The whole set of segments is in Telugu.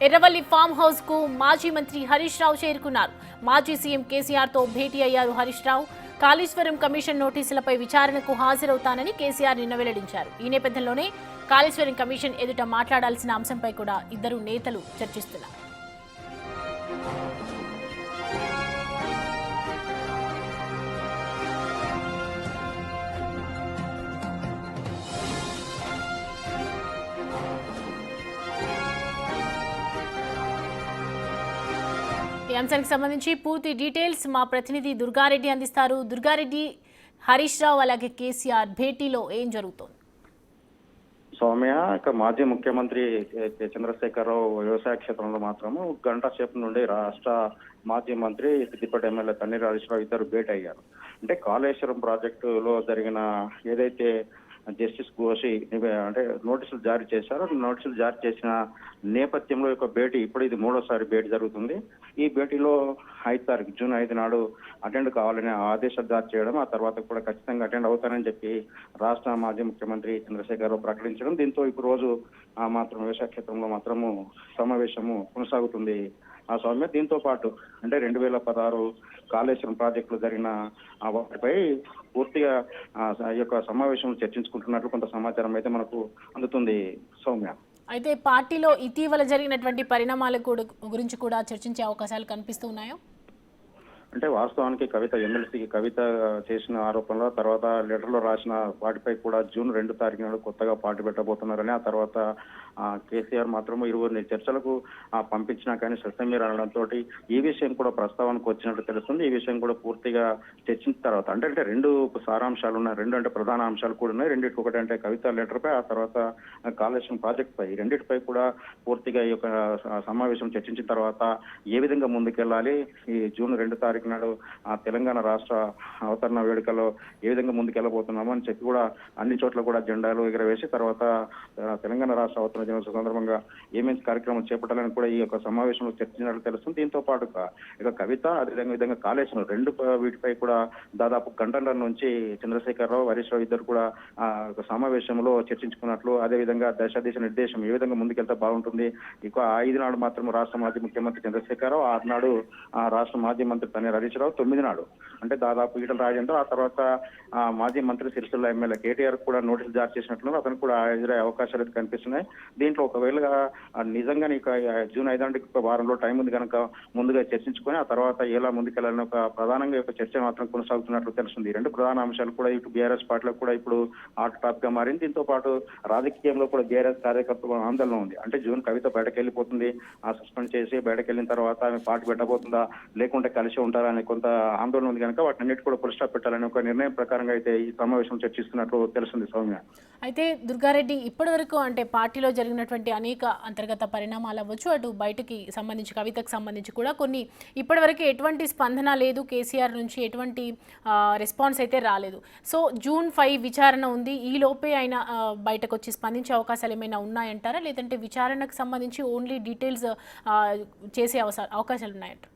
ఎర్రవల్లి ఫామ్ హౌస్ కు మాజీ మంత్రి హరీష్ రావు చేరుకున్నారు. మాజీ సీఎం కేసీఆర్ తో భేటీ అయ్యారు హరీష్ రావు. కాళేశ్వరం కమిషన్ నోటీసులపై విచారణకు హాజరవుతానని కేసీఆర్ నిన్న వెల్లడించారు. ఈ నేపథ్యంలోనే కాళేశ్వరం కమిషన్ ఎదుట మాట్లాడాల్సిన అంశంపై కూడా ఇద్దరు నేతలు చర్చిస్తున్నారు. ఈ అంశానికి సంబంధించి పూర్తి డీటెయిల్స్ మా ప్రతినిధి దుర్గారెడ్డి అందిస్తారు. దుర్గారెడ్డి, హరీష్ రావు అలాగే కేసీఆర్ భేటీలో ఏం జరుగుతోంది? సౌమ్య, ఇక మాజీ ముఖ్యమంత్రి చంద్రశేఖరరావు వ్యవసాయ క్షేత్రంలో మాత్రము గంట సేపు నుండి రాష్ట్ర మాజీ మంత్రి సిద్దిపేట ఎమ్మెల్యే తన్నీర్ హరీష్ రావు ఇద్దరు భేటీ అయ్యారు. అంటే కాళేశ్వరం ప్రాజెక్టులో జరిగిన ఏదైతే జస్టిస్ ఘోషి అంటే నోటీసులు జారీ చేశారో, నోటీసులు జారీ చేసిన నేపథ్యంలో యొక్క భేటీ ఇప్పుడు ఇది మూడోసారి భేటీ జరుగుతుంది. ఈ భేటీలో 5 తారీఖు జూన్ 5 నాడు అటెండ్ కావాలని ఆదేశాలు జారీ చేయడం, ఆ తర్వాత కూడా ఖచ్చితంగా అటెండ్ అవుతానని చెప్పి రాష్ట్ర మాజీ ముఖ్యమంత్రి చంద్రశేఖరరావు ప్రకటించడం, దీంతో ఇప్పుడు రోజు మాత్రం వ్యవసాయ క్షేత్రంలో మాత్రము సమావేశము కొనసాగుతుంది. ఆ సౌమ్య, దీంతో పాటు అంటే 2016 కాళేశ్వరం ప్రాజెక్టులు జరిగిన వాటిపై పూర్తిగా ఈ యొక్క సమావేశం చర్చించుకుంటున్నట్లు కొంత సమాచారం అయితే మనకు అందుతుంది సౌమ్య. అయితే పార్టీలో ఇటీవల జరిగినటువంటి పరిణామాల గురించి కూడా చర్చించే అవకాశాలు కనిపిస్తూ ఉన్నాయో? అంటే వాస్తవానికి ఎమ్మెల్సీకి కవిత చేసిన ఆరోపణల తర్వాత లెటర్లో రాసిన వాటిపై కూడా జూన్ 2 తారీఖు నాడు కొత్తగా పార్టీ పెట్టబోతున్నారని, ఆ తర్వాత కేసీఆర్ మాత్రం ఇరువురిని చర్చలకు పంపించినా కానీ సత్యమీర అనడంతో ఈ విషయం కూడా ప్రస్తావనకు వచ్చినట్టు తెలుస్తుంది. ఈ విషయం కూడా పూర్తిగా చర్చించిన తర్వాత అంటే 2 సారాంశాలు ఉన్నాయి, 2 అంటే ప్రధాన అంశాలు కూడా ఉన్నాయి. రెండింటి ఒకటి అంటే కవిత లెటర్ పై, ఆ తర్వాత కాళేశ్వరం ప్రాజెక్ట్ పై, రెండింటిపై కూడా పూర్తిగా ఈ యొక్క సమావేశం చర్చించిన తర్వాత ఏ విధంగా ముందుకెళ్లాలి, ఈ జూన్ 2 తారీఖు నాడు తెలంగాణ రాష్ట్ర అవతరణ వేడుకలో ఏ విధంగా ముందుకెళ్లబోతున్నామో అని చెప్పి కూడా అన్ని చోట్ల కూడా జెండాలు ఎగరవేసి తర్వాత తెలంగాణ రాష్ట్ర అవతరణ దినోత్సవ సందర్భంగా ఏమేమి కార్యక్రమం చేపట్టాలని కూడా ఈ యొక్క సమావేశంలో చర్చించినట్లు తెలుస్తుంది. దీంతో పాటు ఇక కవిత అదేవిధంగా కాళేశ్వరం వీటిపై కూడా దాదాపు గంటల నుంచి చంద్రశేఖరరావు, హరీష్ రావు ఇద్దరు కూడా సమావేశంలో చర్చించుకున్నట్లు, అదేవిధంగా దిశ నిర్దేశం ఏ విధంగా ముందుకెళ్తే బాగుంటుంది. ఇక 5 నాడు మాత్రం రాష్ట్ర మాజీ ముఖ్యమంత్రి చంద్రశేఖరరావు, 6 నాడు రాష్ట్ర మాజీ మంత్రి తన్నీర్ హరీష్ రావు, 9 నాడు అంటే దాదాపు ఈటల రాజేందర్, ఆ తర్వాత మాజీ మంత్రి సిరిసిల్ల ఎమ్మెల్యే కేటీఆర్ కూడా నోటీసులు జారీ చేసినట్లు అతను కూడా ఎదురయ్యే అవకాశాలు అయితే కనిపిస్తున్నాయి. దీంట్లో ఒకవేళ నిజంగా జూన్ 5 నాటికి ఒక వారంలో టైం ఉంది కనుక ముందుగా చర్చించుకొని ఆ తర్వాత ఎలా ముందుకెళ్లాలని ఒక ప్రధానంగా యొక్క చర్చ మాత్రం కొనసాగుతున్నట్లు తెలుస్తుంది. 2 ప్రధాన అంశాలు కూడా ఇటు బీఆర్ఎస్ పార్టీలో కూడా ఇప్పుడు హాట్ టాపిక్ గా మారింది. దీంతో పాటు రాజకీయంలో కూడా బీఆర్ఎస్ కార్యకర్తలు ఆందోళన ఉంది. అంటే జూన్ కవిత బయటకు వెళ్ళిపోతుంది, సస్పెండ్ చేసి బయటకు వెళ్ళిన తర్వాత ఆమె పార్టీ పెట్టబోతుందా లేకుంటే కలిసి ఉంటారని కొంత ఆందోళన ఉంది కనుక వాటిన్నిటి కూడా పుల్ స్టాప్ పెట్టాలని ఒక నిర్ణయం ప్రకారంగా అయితే ఈ సమావేశం చర్చిస్తున్నట్లు తెలుస్తుంది సౌమ్య. అయితే దుర్గారెడ్డి, ఇప్పటి వరకు అంటే పార్టీలో జరిగినటువంటి అనేక అంతర్గత పరిణామాలు అవ్వచ్చు, అటు బయటకి సంబంధించి కవితకు సంబంధించి కూడా కొన్ని ఇప్పటివరకు ఎటువంటి స్పందన లేదు, కేసీఆర్ నుంచి ఎటువంటి రెస్పాన్స్ అయితే రాలేదు. సో జూన్ 5 విచారణ ఉంది, ఈ లోపే ఆయన బయటకు వచ్చి స్పందించే అవకాశాలు ఏమైనా ఉన్నాయంటారా, లేదంటే విచారణకు సంబంధించి ఓన్లీ డీటెయిల్స్ చేసే అవకాశాలు ఉన్నాయంటారా?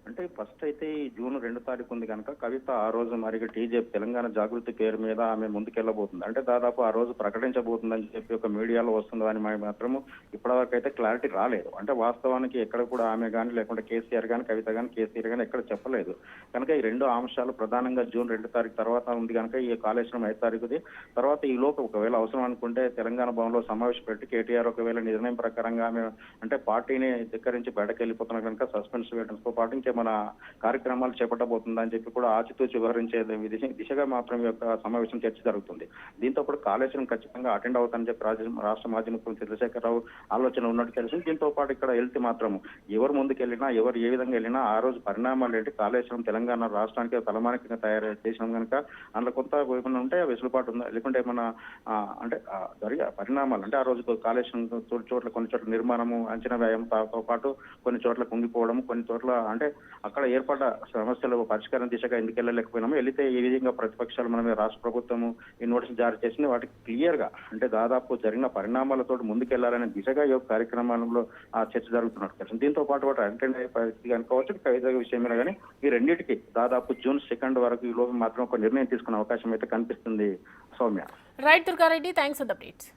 అంటే ఫస్ట్ అయితే ఈ జూన్ 2 తారీఖు ఉంది కనుక కవిత ఆ రోజు మరి టీజేపీ తెలంగాణ జాగృతి పేరు మీద ఆమె ముందుకెళ్లబోతుంది, అంటే దాదాపు ఆ రోజు ప్రకటించబోతుందని చెప్పి ఒక మీడియాలో వస్తుందని మాత్రము ఇప్పటివరకు అయితే క్లారిటీ రాలేదు. అంటే వాస్తవానికి ఎక్కడ కూడా ఆమె కానీ లేకుంటే కేసీఆర్ కానీ కవిత కానీ కేసీఆర్ కానీ ఎక్కడ చెప్పలేదు కనుక ఈ 2 అంశాలు ప్రధానంగా జూన్ 2 తారీఖు తర్వాత ఉంది కనుక ఈ కాళేశ్వరం 5 తారీఖుది తర్వాత ఈ లోపు ఒకవేళ అవసరం అనుకుంటే తెలంగాణ భవన్లో సమావేశం పెట్టి కేటీఆర్ ఒకవేళ నిర్ణయం ప్రకారంగా ఆమె అంటే పార్టీని ధిక్కరించి బయటకు వెళ్ళిపోతున్నారు కనుక సస్పెన్స్ వేయడంతో పాటు మన కార్యక్రమాలు చేపట్టబోతుందని చెప్పి కూడా ఆచితూచి వివరించే దిశగా మాత్రం ఈ యొక్క సమావేశం చర్చ జరుగుతుంది. దీంతో పాటు కాళేశ్వరం ఖచ్చితంగా అటెండ్ అవుతానని చెప్పి రాష్ట్ర మాజీ ముఖ్యమంత్రి చంద్రశేఖరరావు ఆలోచన ఉన్నట్టు తెలిసింది. దీంతో పాటు ఇక్కడ వెళ్తే మాత్రం ఎవరు ముందుకెళ్ళినా ఎవరు ఏ విధంగా వెళ్ళినా ఆ రోజు పరిణామాలు ఏంటి, కాళేశ్వరం తెలంగాణ రాష్ట్రానికి తలమానికంగా తయారు చేసినాం కనుక అందులో కొంత ఏమైనా ఉంటే వెసులుబాటు ఉందా లేకుంటే ఏమన్నా అంటే జరిగే పరిణామాలు అంటే ఆ రోజు కాళేశ్వరం చోట్ల కొన్ని చోట్ల నిర్మాణము అంచనా వ్యయంతో పాటు కొన్ని చోట్ల కుంగిపోవడం, కొన్ని చోట్ల అంటే అక్కడ ఏర్పడ్డ సమస్యలు పరిష్కారం దిశగా ఎందుకు వెళ్ళలేకపోయినాము, వెళితే ఏ విధంగా ప్రతిపక్షాలు మనమే రాష్ట్ర ప్రభుత్వము ఈ నోటీసులు జారీ చేసింది వాటికి క్లియర్ గా అంటే దాదాపు జరిగిన పరిణామాలతో ముందుకెళ్లాలనే దిశగా ఈ కార్యక్రమాలలో చర్చ జరుగుతున్నట్టు తెలుసు. దీంతో పాటు వాటి అటెండ్ అయ్యే పరిస్థితి అనుకోవచ్చు, కవిత విషయమే కానీ ఈ రెండింటికి దాదాపు జూన్ 2 వరకు ఈ లోపు మాత్రం ఒక నిర్ణయం తీసుకునే అవకాశం అయితే కనిపిస్తుంది Soumya. Right Durga Reddy, thanks for the updates.